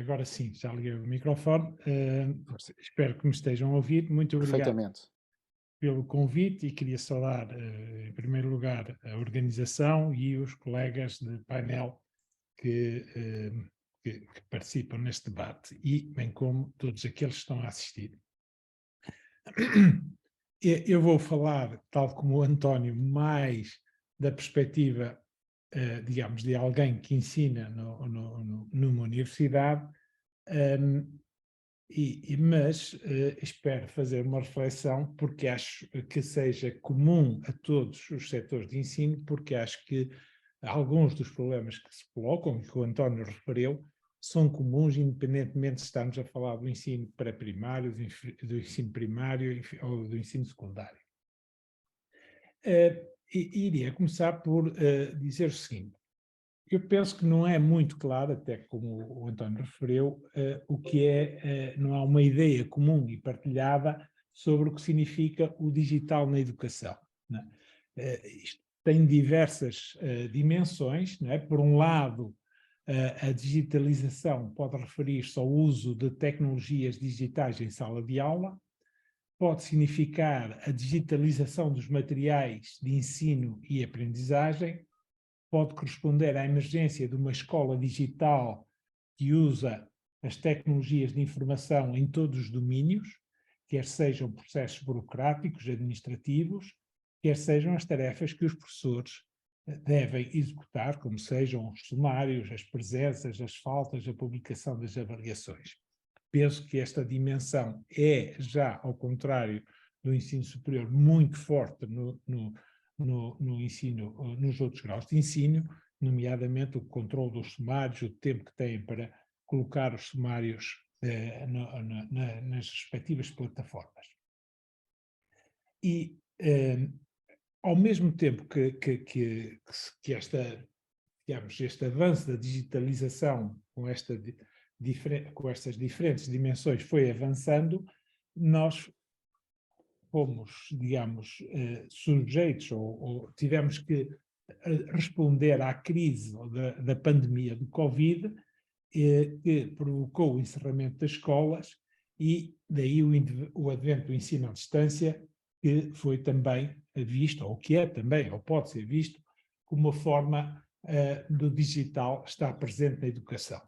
Agora sim, já liguei o microfone. Espero que me estejam a ouvir. Muito obrigado Perfeitamente. pelo convite e queria saudar, em primeiro lugar, a organização e os colegas de painel que, que participam neste debate e, bem como todos aqueles que estão a assistir. Eu vou falar, tal como o António, mais da perspectiva, digamos, de alguém que ensina numa universidade. Mas espero fazer uma reflexão, porque acho que seja comum a todos os setores de ensino, porque acho que alguns dos problemas que se colocam, que o António referiu, são comuns, independentemente se estamos a falar do ensino pré-primário, do ensino primário ou do ensino secundário. Iria começar por dizer o seguinte: eu penso que não é muito claro, até como o António referiu, o que não há uma ideia comum e partilhada sobre o que significa o digital na educação, né? Isto tem diversas dimensões, não é? Por um lado, a digitalização pode referir-se ao uso de tecnologias digitais em sala de aula, pode significar a digitalização dos materiais de ensino e aprendizagem, pode corresponder à emergência de uma escola digital que usa as tecnologias de informação em todos os domínios, quer sejam processos burocráticos, administrativos, quer sejam as tarefas que os professores devem executar, como sejam os sumários, as presenças, as faltas, a publicação das avaliações. Penso que esta dimensão é já, ao contrário do ensino superior, muito forte no nas nos outros graus de ensino, nomeadamente o controle dos sumários, o tempo que têm para colocar os sumários nas respectivas plataformas. E, ao mesmo tempo que digamos, este avanço da digitalização com estas diferentes dimensões foi avançando, nós fomos, digamos, sujeitos ou tivemos que responder à crise da pandemia do Covid, que provocou o encerramento das escolas e daí o advento do ensino à distância, que foi também visto, ou que é também, ou pode ser visto, como uma forma do digital estar presente na educação.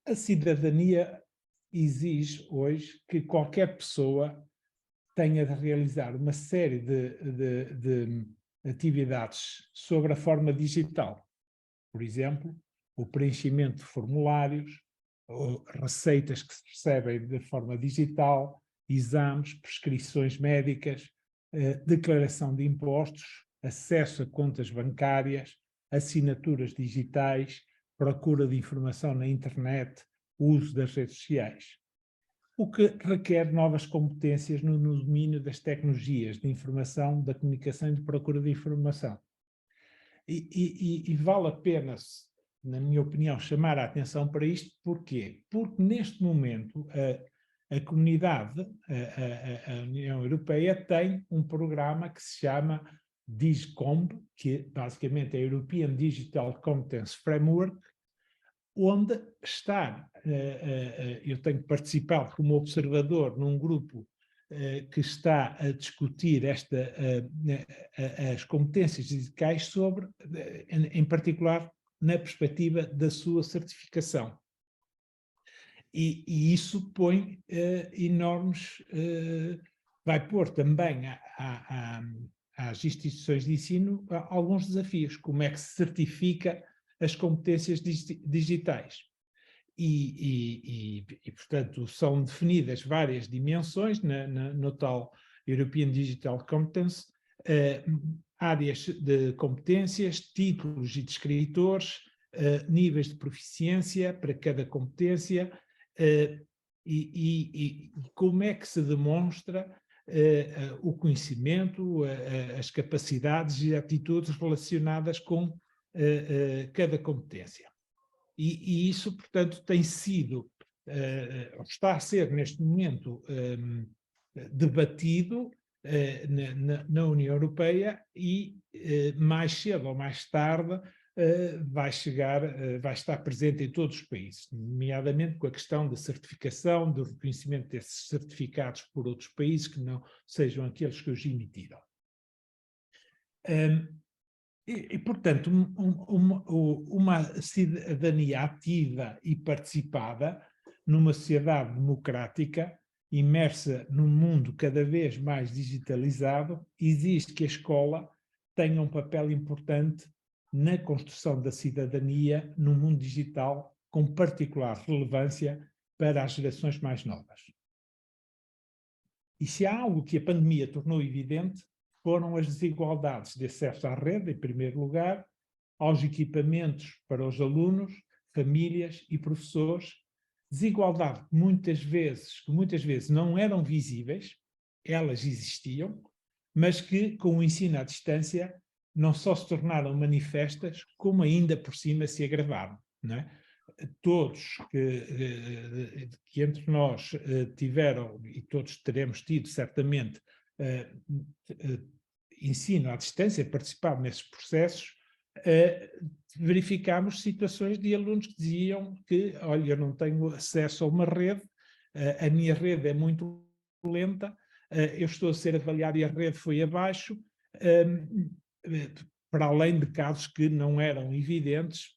A cidadania exige hoje que qualquer pessoa tenha de realizar uma série de atividades sobre a forma digital. Por exemplo, o preenchimento de formulários, receitas que se recebem de forma digital, exames, prescrições médicas, declaração de impostos, acesso a contas bancárias, assinaturas digitais, procura de informação na internet, uso das redes sociais. O que requer novas competências no domínio das tecnologias de informação, da comunicação e de procura de informação. E vale a pena, na minha opinião, chamar a atenção para isto. Porquê? Porque neste momento a comunidade, a União Europeia, tem um programa que se chama DIGCOMP, que basicamente é a European Digital Competence Framework, onde está, eu tenho participado como observador num grupo que está a discutir as competências digitais sobre, em particular, na perspectiva da sua certificação. E isso põe enormes, vai pôr também às instituições de ensino alguns desafios, como é que se certifica as competências digitais. Portanto, são definidas várias dimensões no tal European Digital Competence, áreas de competências, títulos e descritores, níveis de proficiência para cada competência, e como é que se demonstra o conhecimento, as capacidades e atitudes relacionadas com cada competência. E isso, portanto, tem sido, está a ser neste momento debatido na União Europeia e mais cedo ou mais tarde vai estar presente em todos os países, nomeadamente com a questão da certificação, do reconhecimento desses certificados por outros países que não sejam aqueles que os emitiram. Portanto, uma cidadania ativa e participada numa sociedade democrática, imersa num mundo cada vez mais digitalizado, exige que a escola tenha um papel importante na construção da cidadania no mundo digital, com particular relevância para as gerações mais novas. E se há algo que a pandemia tornou evidente, foram as desigualdades de acesso à rede, em primeiro lugar, aos equipamentos para os alunos, famílias e professores, desigualdade que muitas vezes não eram visíveis, elas existiam, mas que, com o ensino à distância, não só se tornaram manifestas, como ainda por cima se agravaram, não é? Todos que entre nós tiveram, e todos teremos tido certamente, ensino à distância, participado nesses processos, verificámos situações de alunos que diziam que, olha, eu não tenho acesso a uma rede, a minha rede é muito lenta, eu estou a ser avaliado e a rede foi abaixo, para além de casos que não eram evidentes,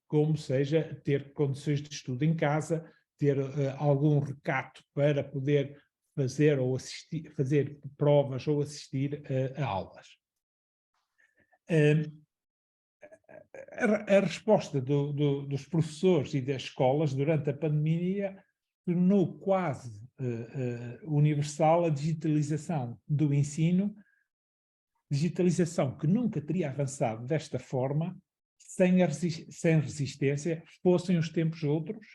como seja ter condições de estudo em casa, ter algum recato para poder fazer provas ou assistir a aulas. A resposta dos professores e das escolas durante a pandemia tornou quase universal a digitalização do ensino, digitalização que nunca teria avançado desta forma sem resistência, fossem os tempos outros,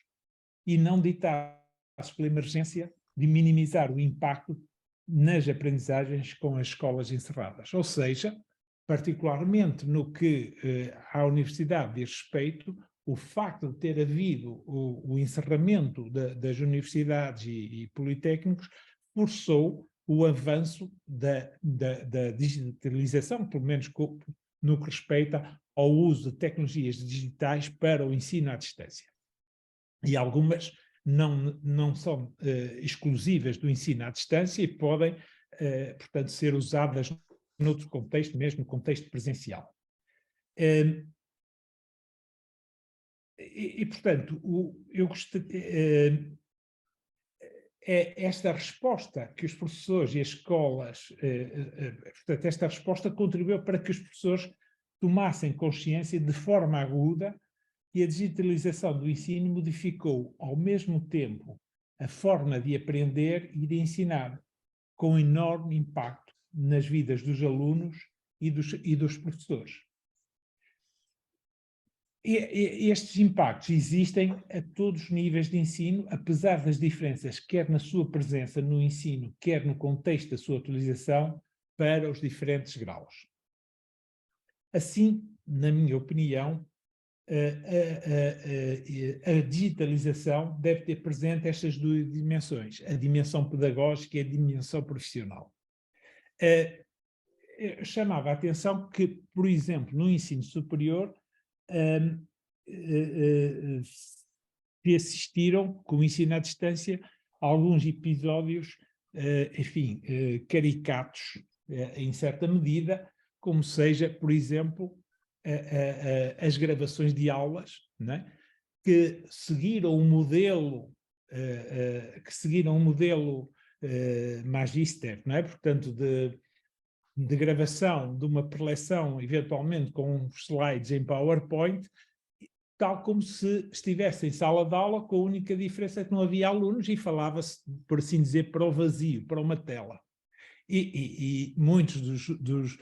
e não ditados pela emergência de minimizar o impacto nas aprendizagens com as escolas encerradas. Ou seja, particularmente no que à universidade diz respeito, o facto de ter havido o encerramento das universidades e politécnicos forçou o avanço da digitalização, pelo menos no que respeita ao uso de tecnologias digitais para o ensino à distância. E algumas não são exclusivas do ensino à distância e podem, portanto, ser usadas noutro contexto, mesmo no contexto presencial. Portanto, eu gostaria... esta resposta que os professores e as escolas... portanto, esta resposta contribuiu para que os professores tomassem consciência de forma aguda que a digitalização do ensino modificou, ao mesmo tempo, a forma de aprender e de ensinar, com enorme impacto nas vidas dos alunos e dos professores. Estes impactos existem a todos os níveis de ensino, apesar das diferenças, quer na sua presença no ensino, quer no contexto da sua utilização, para os diferentes graus. Assim, na minha opinião, a digitalização deve ter presente estas duas dimensões, a dimensão pedagógica e a dimensão profissional. Eu chamava a atenção que, por exemplo, no ensino superior, se assistiram, com o ensino à distância, a alguns episódios, enfim, caricatos, em certa medida, como seja, por exemplo, as gravações de aulas, não é? Que seguiram um modelo, Magister, não é? Portanto, de gravação de uma preleção, eventualmente com uns slides em PowerPoint, tal como se estivesse em sala de aula, com a única diferença que não havia alunos e falava-se, por assim dizer, para o vazio, para uma tela. E muitos dos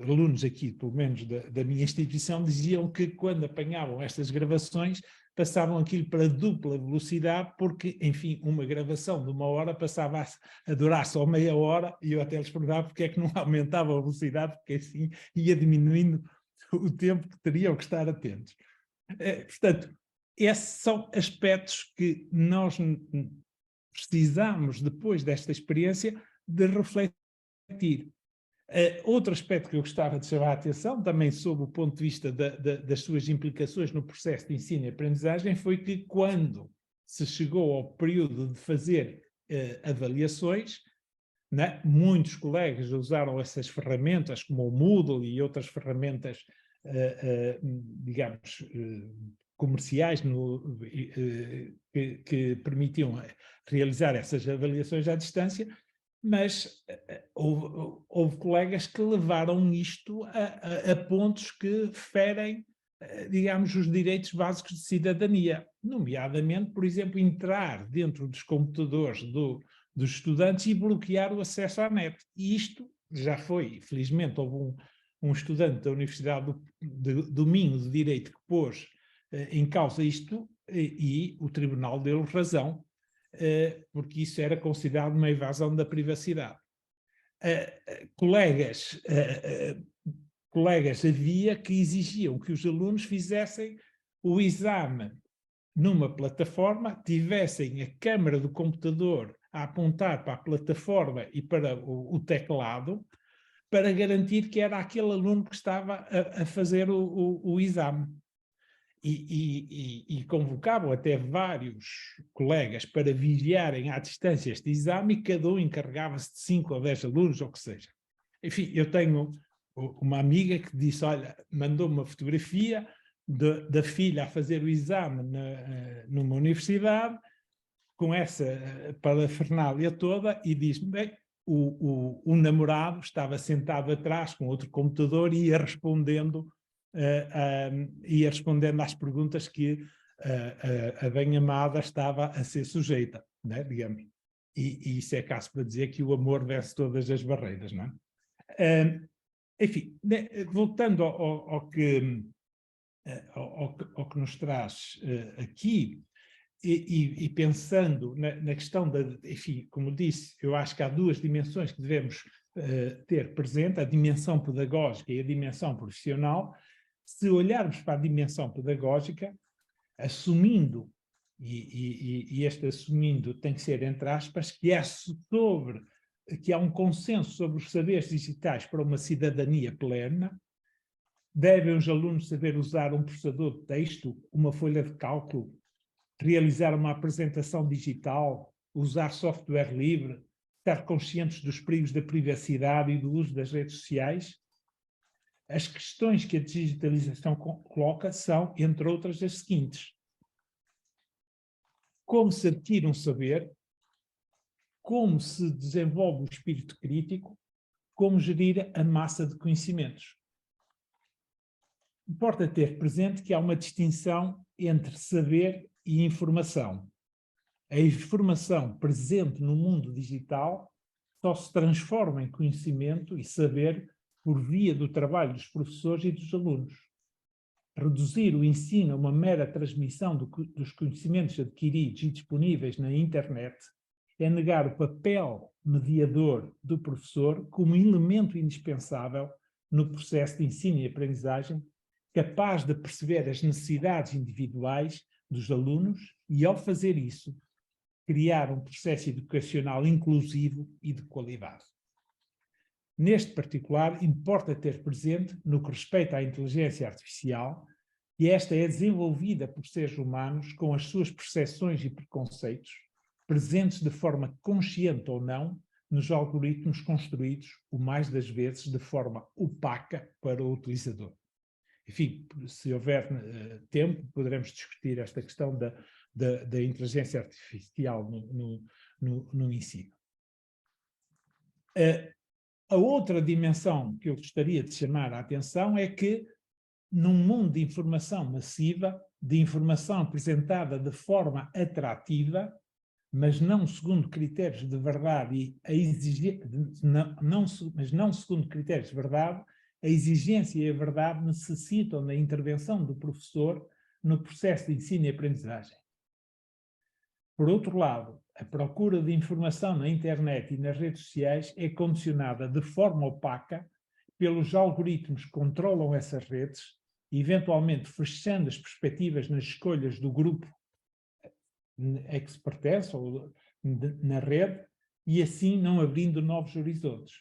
alunos aqui, pelo menos da minha instituição, diziam que quando apanhavam estas gravações passavam aquilo para dupla velocidade, porque, enfim, uma gravação de 1 hora passava a durar só meia hora, e eu até lhes perguntava porque é que não aumentava a velocidade, porque assim ia diminuindo o tempo que teriam que estar atentos. Portanto, esses são aspectos que nós precisamos, depois desta experiência, de refletir. Outro aspecto que eu gostava de chamar a atenção, também sob o ponto de vista das suas implicações no processo de ensino e aprendizagem, foi que quando se chegou ao período de fazer avaliações, né, muitos colegas usaram essas ferramentas, como o Moodle e outras ferramentas, digamos, comerciais que permitiam realizar essas avaliações à distância, mas houve colegas que levaram isto a pontos que ferem, digamos, os direitos básicos de cidadania, nomeadamente, por exemplo, entrar dentro dos computadores dos estudantes e bloquear o acesso à net. E isto já foi, felizmente, houve um estudante da Universidade do Minho de Direito que pôs em causa isto e o tribunal deu razão, porque isso era considerado uma invasão da privacidade. Colegas havia que exigiam que os alunos fizessem o exame numa plataforma, tivessem a câmara do computador a apontar para a plataforma e para o teclado, para garantir que era aquele aluno que estava a fazer o exame. E convocavam até vários colegas para vigiarem à distância este exame e cada um encarregava-se de 5 ou 10 alunos, ou o que seja. Enfim, eu tenho uma amiga que disse, olha, mandou-me uma fotografia da filha a fazer o exame numa universidade, com essa parafernália toda, e diz-me, bem, o namorado estava sentado atrás com outro computador e ia respondendo às perguntas que a bem-amada estava a ser sujeita, né, digamos. E isso é caso para dizer que o amor vence todas as barreiras, não é? Enfim, né, voltando ao que nos traz aqui, e pensando na questão enfim, como disse, eu acho que há duas dimensões que devemos ter presente, a dimensão pedagógica e a dimensão profissional. Se olharmos para a dimensão pedagógica, assumindo, e este assumindo tem que ser entre aspas, que há um consenso sobre os saberes digitais para uma cidadania plena, devem os alunos saber usar um processador de texto, uma folha de cálculo, realizar uma apresentação digital, usar software livre, estar conscientes dos perigos da privacidade e do uso das redes sociais. As questões que a digitalização coloca são, entre outras, as seguintes: como se adquire um saber, como se desenvolve o espírito crítico, como gerir a massa de conhecimentos. Importa ter presente que há uma distinção entre saber e informação. A informação presente no mundo digital só se transforma em conhecimento e saber por via do trabalho dos professores e dos alunos. Reduzir o ensino a uma mera transmissão dos conhecimentos adquiridos e disponíveis na internet é negar o papel mediador do professor como elemento indispensável no processo de ensino e aprendizagem, capaz de perceber as necessidades individuais dos alunos e, ao fazer isso, criar um processo educacional inclusivo e de qualidade. Neste particular, importa ter presente, no que respeita à inteligência artificial, que esta é desenvolvida por seres humanos com as suas percepções e preconceitos, presentes de forma consciente ou não, nos algoritmos construídos, o mais das vezes, de forma opaca para o utilizador. Enfim, se houver tempo, poderemos discutir esta questão da inteligência artificial no ensino. A outra dimensão que eu gostaria de chamar a atenção é que, num mundo de informação massiva, de informação apresentada de forma atrativa, mas não segundo critérios de verdade mas não segundo critérios de verdade, a exigência e a verdade necessitam da intervenção do professor no processo de ensino e aprendizagem. Por outro lado, a procura de informação na internet e nas redes sociais é condicionada de forma opaca pelos algoritmos que controlam essas redes, eventualmente fechando as perspectivas nas escolhas do grupo a que se pertence ou na rede, e assim não abrindo novos horizontes.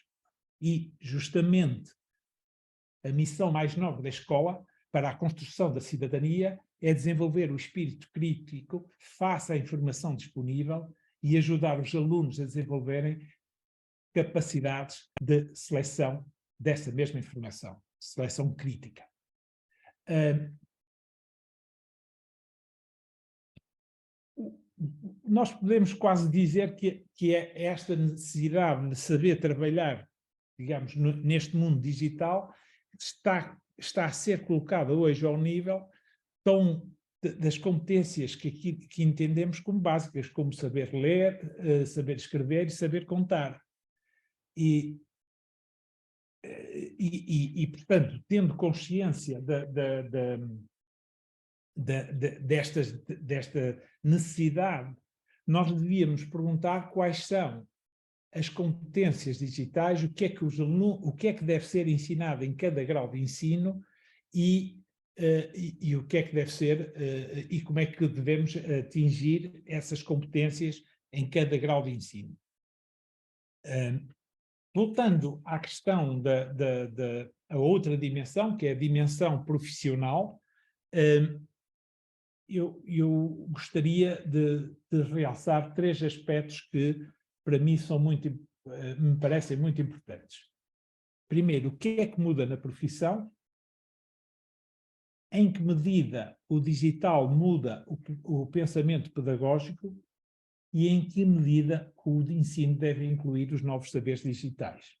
E, justamente, a missão mais nobre da escola para a construção da cidadania é desenvolver o espírito crítico face à informação disponível e ajudar os alunos a desenvolverem capacidades de seleção dessa mesma informação, seleção crítica. Nós podemos quase dizer que é esta necessidade de saber trabalhar, digamos, neste mundo digital, está a ser colocada hoje ao nível das competências que entendemos como básicas, como saber ler, saber escrever e saber contar. Portanto, tendo consciência desta necessidade, nós devíamos perguntar quais são as competências digitais, o que é que deve ser ensinado em cada grau de ensino e o que é que deve ser e como é que devemos atingir essas competências em cada grau de ensino. Voltando à questão a outra dimensão, que é a dimensão profissional, eu gostaria de realçar 3 aspectos que, para mim, me parecem muito importantes. Primeiro, o que é que muda na profissão? Em que medida o digital muda o pensamento pedagógico e em que medida o ensino deve incluir os novos saberes digitais?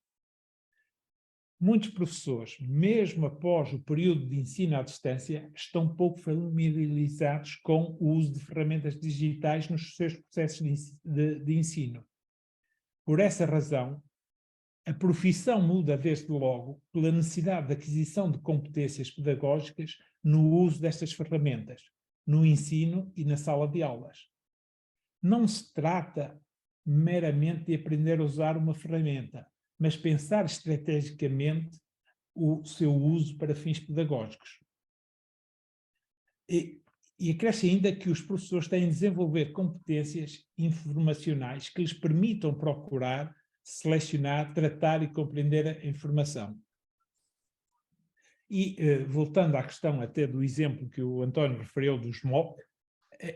Muitos professores, mesmo após o período de ensino à distância, estão pouco familiarizados com o uso de ferramentas digitais nos seus processos de ensino. Por essa razão, a profissão muda desde logo pela necessidade de aquisição de competências pedagógicas no uso destas ferramentas, no ensino e na sala de aulas. Não se trata meramente de aprender a usar uma ferramenta, mas pensar estrategicamente o seu uso para fins pedagógicos. E acresce ainda que os professores têm de desenvolver competências informacionais que lhes permitam procurar, selecionar, tratar e compreender a informação. E, voltando à questão até do exemplo que o António referiu dos MOOC,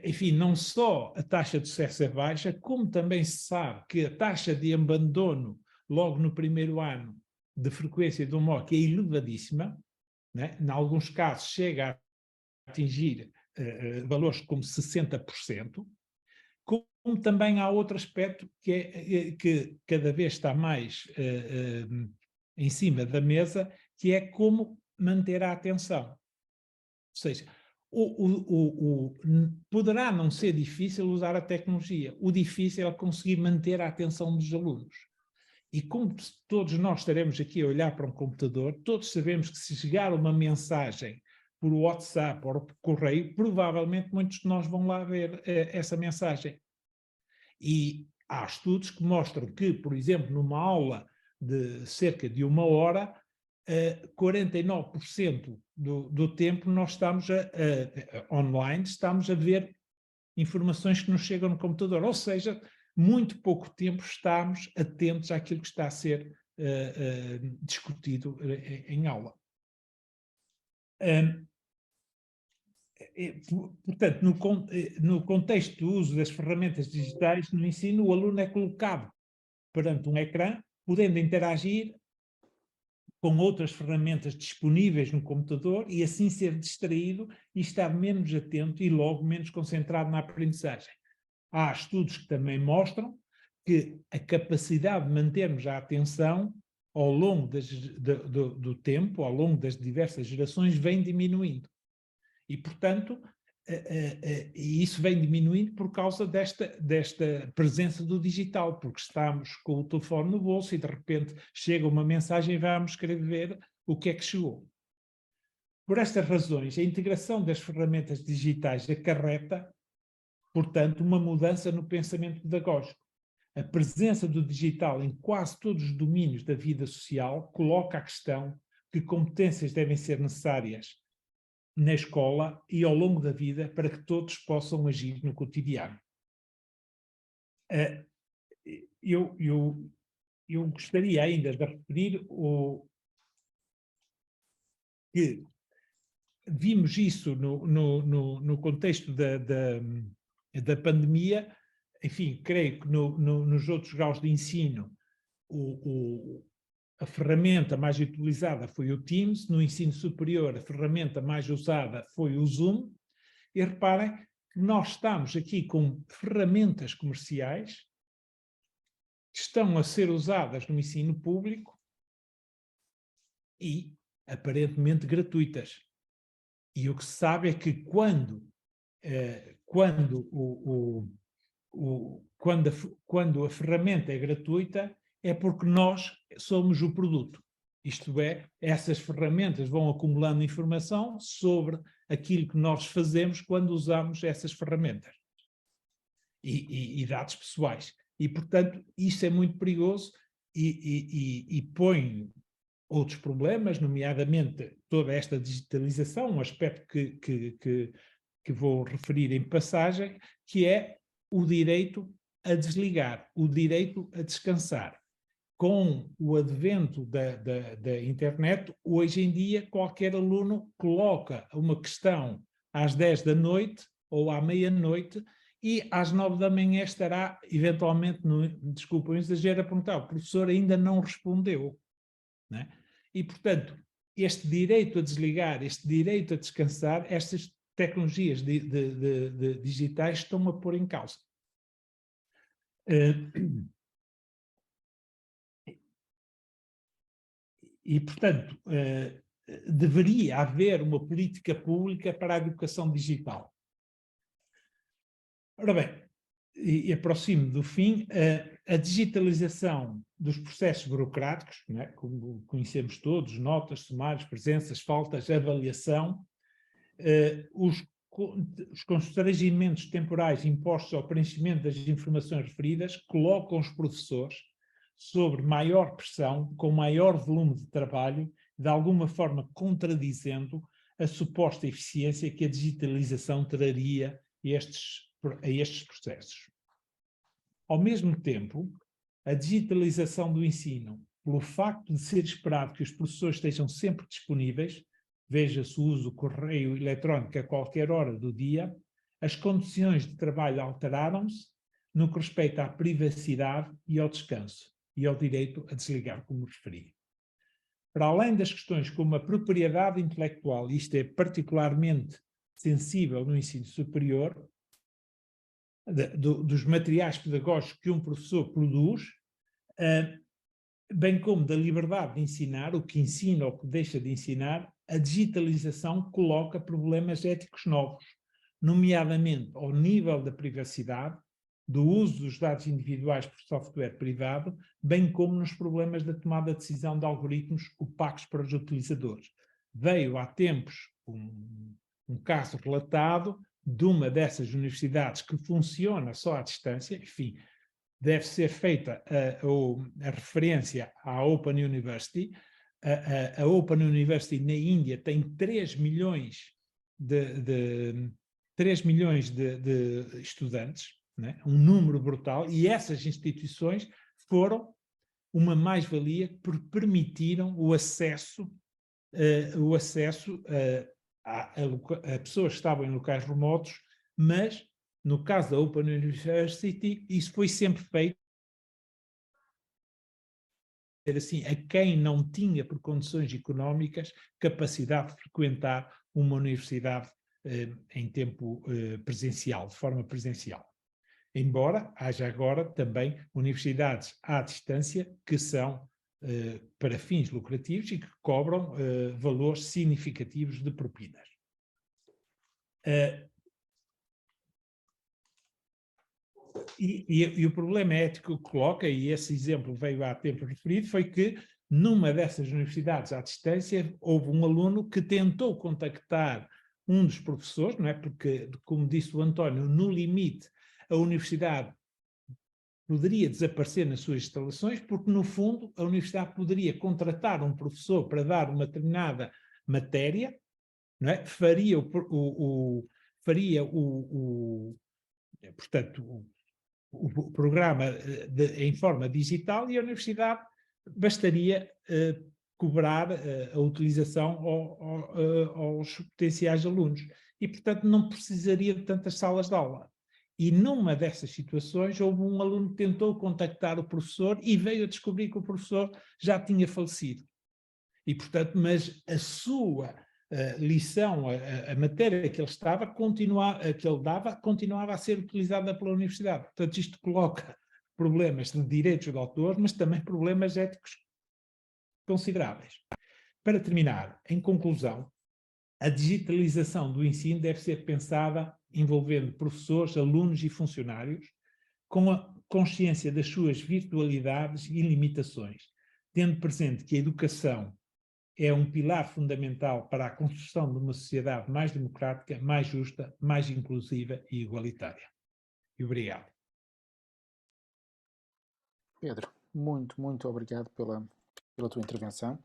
enfim, não só a taxa de sucesso é baixa, como também se sabe que a taxa de abandono logo no primeiro ano de frequência do MOOC é elevadíssima, né? Em alguns casos chega a atingir valores como 60%, como também há outro aspecto que cada vez está mais em cima da mesa, que é como manter a atenção. Ou seja, poderá não ser difícil usar a tecnologia, o difícil é conseguir manter a atenção dos alunos. E como todos nós estaremos aqui a olhar para um computador, todos sabemos que se chegar uma mensagem por WhatsApp ou por correio, provavelmente muitos de nós vão lá ver essa mensagem. E há estudos que mostram que, por exemplo, numa aula de cerca de 1 hora, 49% do tempo nós estamos online, estamos a ver informações que nos chegam no computador, ou seja, muito pouco tempo estamos atentos àquilo que está a ser discutido em aula. Portanto, no contexto do uso das ferramentas digitais no ensino, o aluno é colocado perante um ecrã, podendo interagir com outras ferramentas disponíveis no computador e assim ser distraído e estar menos atento e logo menos concentrado na aprendizagem. Há estudos que também mostram que a capacidade de mantermos a atenção ao longo do tempo, ao longo das diversas gerações, vem diminuindo. E, portanto, isso vem diminuindo por causa desta presença do digital, porque estamos com o telefone no bolso e, de repente, chega uma mensagem e vamos querer ver o que é que chegou. Por estas razões, a integração das ferramentas digitais acarreta, portanto, uma mudança no pensamento pedagógico. A presença do digital em quase todos os domínios da vida social coloca a questão que competências devem ser necessárias na escola e ao longo da vida para que todos possam agir no cotidiano. Eu eu gostaria ainda de referir que vimos isso no contexto da pandemia. Enfim, creio que nos outros graus de ensino a ferramenta mais utilizada foi o Teams, no ensino superior a ferramenta mais usada foi o Zoom, e reparem que nós estamos aqui com ferramentas comerciais que estão a ser usadas no ensino público e aparentemente gratuitas. E o que se sabe é que quando a ferramenta é gratuita, é porque nós somos o produto. Isto é, essas ferramentas vão acumulando informação sobre aquilo que nós fazemos quando usamos essas ferramentas. E dados pessoais. E, portanto, isso é muito perigoso e põe outros problemas, nomeadamente toda esta digitalização, um aspecto que vou referir em passagem, que é o direito a desligar, o direito a descansar. Com o advento da internet, hoje em dia qualquer aluno coloca uma questão às 10 da noite ou à meia-noite e às 9 da manhã estará, eventualmente, desculpa o exagero, a perguntar, o professor ainda não respondeu, né? E, portanto, este direito a desligar, este direito a descansar, estas tecnologias digitais estão a pôr em causa. E, portanto, deveria haver uma política pública para a educação digital. Ora bem, e aproximo do fim, a digitalização dos processos burocráticos, né, como conhecemos todos, notas, sumários, presenças, faltas, avaliação, os constrangimentos temporais impostos ao preenchimento das informações referidas colocam os professores sobre maior pressão, com maior volume de trabalho, de alguma forma contradizendo a suposta eficiência que a digitalização traria a estes processos. Ao mesmo tempo, a digitalização do ensino, pelo facto de ser esperado que os professores estejam sempre disponíveis, veja-se o uso do correio eletrónico a qualquer hora do dia, as condições de trabalho alteraram-se no que respeita à privacidade e ao descanso, e ao direito a desligar, como referi. Para além das questões como a propriedade intelectual, isto é particularmente sensível no ensino superior, dos materiais pedagógicos que um professor produz, bem como da liberdade de ensinar, o que ensina ou o que deixa de ensinar, a digitalização coloca problemas éticos novos, nomeadamente ao nível da privacidade, do uso dos dados individuais por software privado, bem como nos problemas da tomada de decisão de algoritmos opacos para os utilizadores. Veio há tempos um caso relatado de uma dessas universidades que funciona só à distância, enfim, deve ser feita a referência à Open University. A Open University na Índia tem 3 milhões de estudantes, né? Um número brutal, e essas instituições foram uma mais-valia porque permitiram o acesso a pessoas que estavam em locais remotos, mas no caso da Open University, isso foi sempre feito assim, a quem não tinha, por condições económicas, capacidade de frequentar uma universidade em tempo presencial, de forma presencial. Embora haja agora também universidades à distância que são para fins lucrativos e que cobram valores significativos de propinas. E o problema ético que coloca, e esse exemplo veio há tempo referido, foi que numa dessas universidades à distância houve um aluno que tentou contactar um dos professores, não é? Porque, como disse o António, no limite a universidade poderia desaparecer nas suas instalações, porque no fundo a universidade poderia contratar um professor para dar uma determinada matéria, não é? Portanto, o programa em forma digital e a universidade bastaria cobrar a utilização aos potenciais alunos. E, portanto, não precisaria de tantas salas de aula. E numa dessas situações, houve um aluno que tentou contactar o professor e veio a descobrir que o professor já tinha falecido. E, portanto, mas a sua lição, a matéria que ele estava, que ele dava, continuava a ser utilizada pela universidade. Portanto, isto coloca problemas de direitos de autor, mas também problemas éticos consideráveis. Para terminar, em conclusão, a digitalização do ensino deve ser pensada envolvendo professores, alunos e funcionários, com a consciência das suas virtualidades e limitações, tendo presente que a educação é um pilar fundamental para a construção de uma sociedade mais democrática, mais justa, mais inclusiva e igualitária. E obrigado. Pedro, muito obrigado pela tua intervenção.